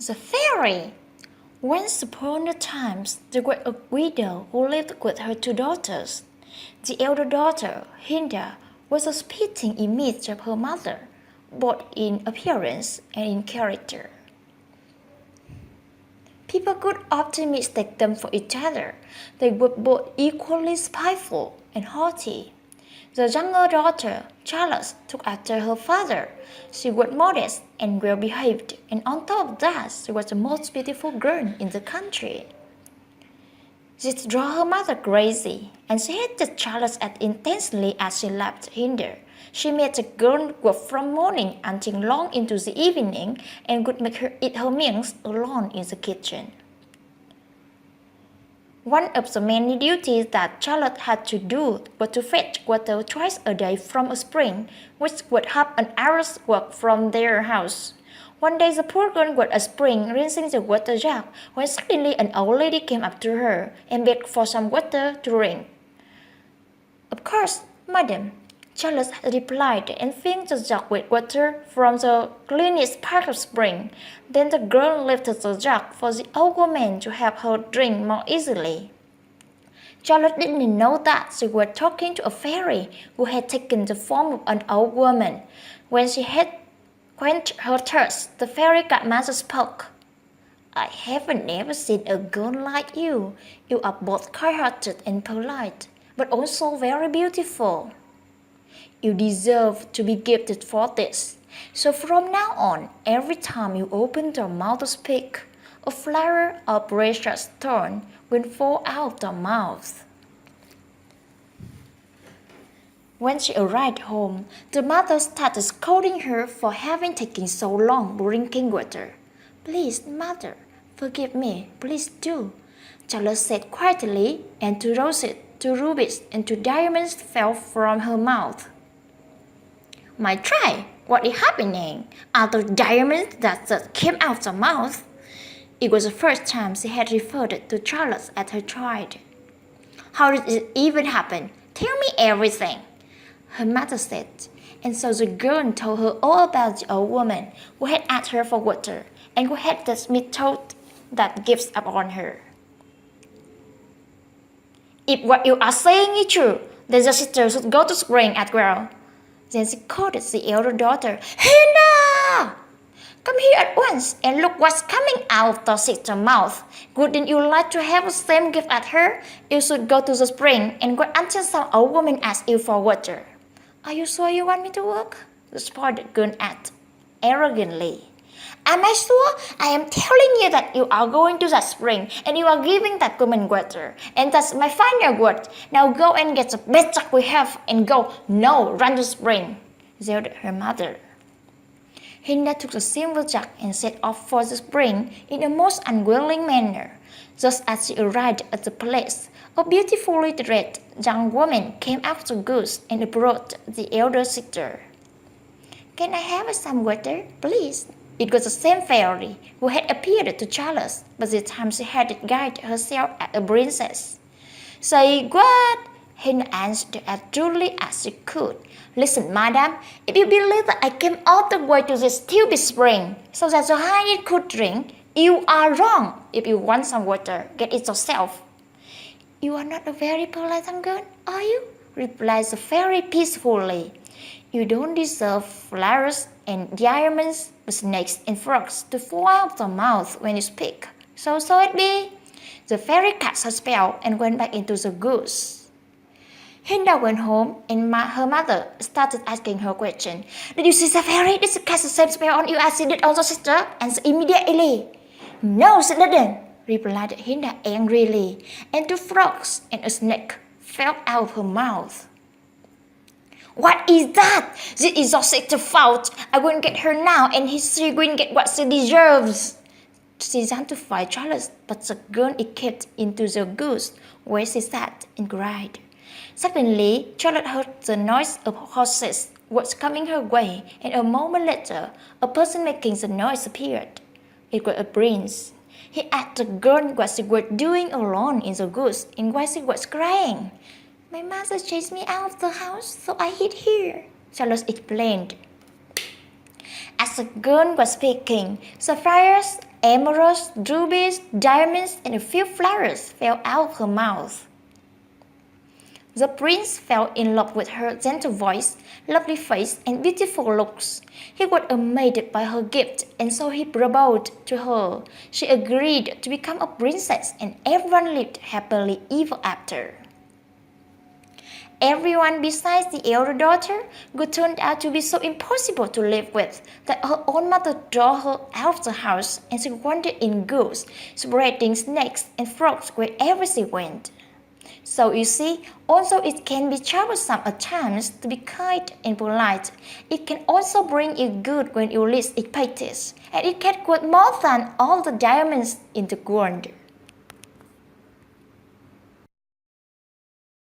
The fairy! Once upon a time, there was a widow who lived with her two daughters. The elder daughter, Hilda, was a spitting image of her mother, both in appearance and in character. People could often mistake them for each other. They were both equally spiteful and haughty. The younger daughter, Charlotte, took after her father. She was modest and well behaved, and on top of that, she was the most beautiful girl in the country. She drove her mother crazy, and she hated Charlotte as intensely as she loved Hinder. She made the girl work from morning until long into the evening and would make her eat her meals alone in the kitchen. One of the many duties that Charlotte had to do was to fetch water twice a day from a spring, which would have an hour's walk from their house. One day the poor girl was at a spring rinsing the water jug when suddenly an old lady came up to her and begged for some water to drink. "Of course, madam," Charlotte replied, and filled the jug with water from the cleanest part of the spring. Then the girl lifted the jug for the old woman to help her drink more easily. Charlotte didn't know that she was talking to a fairy who had taken the form of an old woman. When she had quenched her thirst, the fairy godmother spoke. "I haven't ever seen a girl like you. You are both kind-hearted and polite, but also very beautiful. You deserve to be gifted for this. So from now on, every time you open your mouth to speak, a flower or precious stone will fall out of your mouth." When she arrived home, the mother started scolding her for having taken so long drinking water. "Please, mother, forgive me, please do," Charlotte said quietly, and two roses, two rubies, and two diamonds fell from her mouth. "My child, what is happening? Are the diamonds that just came out of her mouth?" It was the first time she had referred to Charlotte as her child. "How did it even happen? Tell me everything," her mother said, and so the girl told her all about the old woman who had asked her for water and who had the method that gives up on her. "If what you are saying is true, then your sister should go to spring as well." Then she called the elder daughter. "Hilda! Come here at once and look what's coming out of your sister's mouth. Wouldn't you like to have the same gift as her? You should go to the spring and wait until some old woman asks you for water." "Are you sure you want me to work?" the spoiled girl asked arrogantly. "Am I sure? I am telling you that you are going to that spring and you are giving that woman water. And that's my final word. Now go and get the best jug we have and go. No, run to spring," yelled her mother. Hilda took the silver jug and set off for the spring in a most unwilling manner. Just as she arrived at the place, a beautifully dressed young woman came out of the goods and approached the elder sister. "Can I have some water, please?" It was the same fairy who had appeared to Charlotte, but this time she had disguised herself as a princess. "Say what?" Hilda answered as truly as she could. "Listen, madam, if you believe that I came all the way to this stupid spring so that your highness could drink, you are wrong. If you want some water, get it yourself." "You are not a very polite young girl, are you?" replied the fairy peacefully. "You don't deserve flowers and diamonds, but snakes and frogs to fall out of your mouth when you speak. So it be." The fairy cast her spell and went back into the goods. Hilda went home, and her mother started asking her question. "Did you see the fairy? Did she cast the same spell on you as she did on your sister?" And immediately, "No, she didn't," replied Hilda angrily, and two frogs and a snake fell out of her mouth. "What is that? This is your sister's fault. I will get her now, and she will get what she deserves." She ran to fight Charlotte, but the girl escaped into the goods, where she sat and cried. Suddenly, Charlotte heard the noise of horses was coming her way, and a moment later, a person making the noise appeared. It was a prince. He asked the girl what she was doing alone in the goods and why she was crying. "My mother chased me out of the house, so I hid here," Charlotte explained. As the girl was speaking, the fires Emeralds, rubies, diamonds, and a few flowers fell out of her mouth. The prince fell in love with her gentle voice, lovely face, and beautiful looks. He was amazed by her gift, and so he proposed to her. She agreed to become a princess, and everyone lived happily ever after. Everyone besides the elder daughter, who turned out to be so impossible to live with that her own mother drove her out of the house, and she wandered in ghosts, spreading snakes and frogs wherever she went. So you see, although it can be troublesome at times to be kind and polite, it can also bring you good when you least expect it, and it can worth more than all the diamonds in the world.